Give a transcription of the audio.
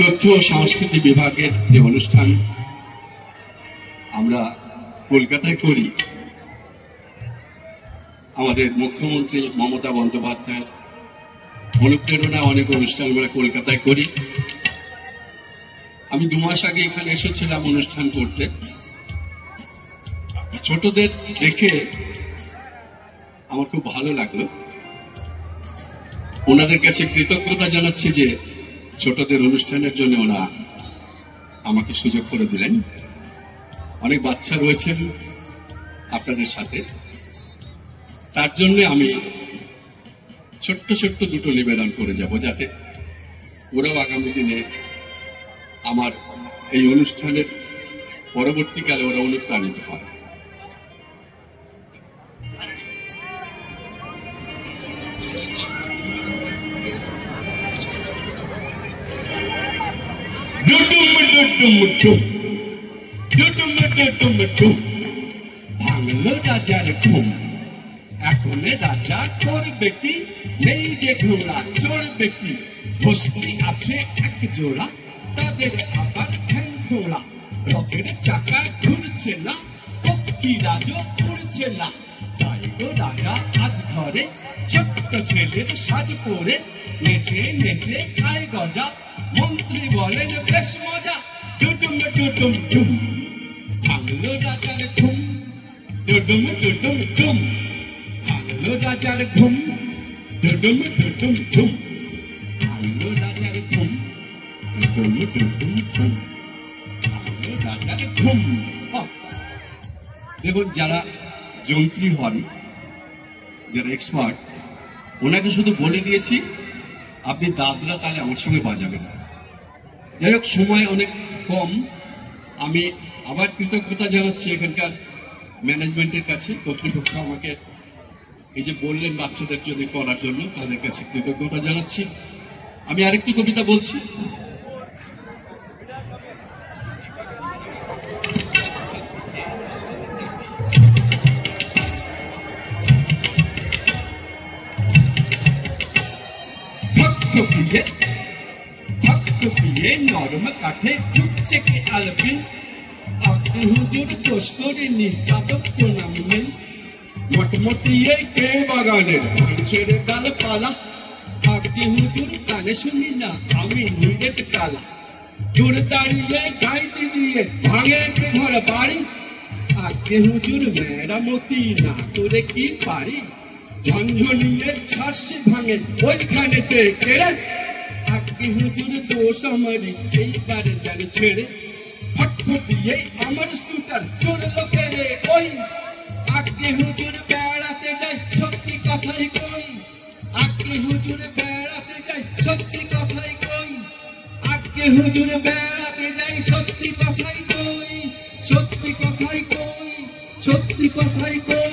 তথ্য ও সংস্কৃতি বিভাগের যে অনুষ্ঠান আমরা কলকাতায় করি, আমাদের মুখ্যমন্ত্রী মমতা বন্দ্যোপাধ্যায়ের অনুপ্রেরণা অনেক অনুষ্ঠান আমরা কলকাতায় করি। আমি 2 মাস আগে এখানে এসেছিলাম অনুষ্ঠান করতে। ছোটদের দেখে আমার খুব ভালো লাগলো। ওনাদের কাছে কৃতজ্ঞতা জানাচ্ছি যে ছোটদের অনুষ্ঠানের জন্য ওরা আমাকে সুযোগ করে দিলেন। অনেক বাচ্চা রয়েছেন আপনাদের সাথে, তার জন্য আমি ছোট্ট ছোট্ট দুটো নিবেদন করে যাব, যাতে ওরাও আগামী দিনে আমার এই অনুষ্ঠানের পরবর্তীকালে ওরা অনুপ্রাণিত হয়। ভাঙলো রাজার ঘুম, এখন রাজা করবে কি? নেই যে ঘোড়া চড়বে কি? বস্তি আছে এক জোড়া, তাদের আবার ঠ্যাং ঘোড়া। রথের চাকা ঘুরছে না, পক্ষী রাজও ঘুরছে না। তাই তো রাজা আজ ঘরে ছোট্ট ছেলের সাজ পরে নেচে নেচে খায় গজা। মন্ত্রী বলেন বেশ মজা। ডুডুম ডুডুম ডুম, ভাঙলো রাজার ঘুম। ডুডুম ডুডুম ডুম, ভাঙলো রাজার ঘুম। ডুডুম ডুডুম ডুম, ভাঙলো রাজার ঘুম। ডুডুম ডুডুম ডুম, ভাঙলো রাজার ঘুম। দেখুন, যারা যন্ত্রী হন, যারা এক্সপার্ট, ওনাকে শুধু বলে দিয়েছি আপনি দাদরা তাহলে আমার সঙ্গে বাজাবেন। যাই হোক, সময় অনেক কম। আমি আবার কৃতজ্ঞতা জানাচ্ছি এখানকার ম্যানেজমেন্টের কাছে। কর্তৃপক্ষ আমাকে এই যে বললেন বাচ্চাদের জন্য করার জন্য, তাদের কাছে কৃতজ্ঞতা জানাচ্ছি। আমি আরেকটি কবিতা বলছি। নরম কাঠে ছুটছে কি আলপিন, আপনি হুজুর দোষ করেনি কাদক তো নামলেন। মটমটিয়ে কে বাগানের ছেড়ে ডাল পালা, আপনি হুজুর কানে শুনি না আমি নিজের কালা। জোর দাঁড়িয়ে গাইতে দিয়ে ভাঙে ঘর বাড়ি, আজকে হুজুর মেরামতি না করে কি পারি। ঝঞ্ঝনিয়ে শাসি ভাঙে ওইখানেতে কেড়ে, আজকে হুজুর দোষ আমারই এইবার যেন ছেড়ে। ফটফটিয়ে আমার স্কুটার চড়লো ফেরে ওই, আজকে হুজুর বেড়াতে যাই সত্যি কথাই কই। আজকে হুজুর বেড়াতে যাই সত্যি কথাই কই। আজকে হুজুর বেড়াতে যাই সত্যি কথাই কই। সত্যি কথাই কই, সত্যি কথাই কই।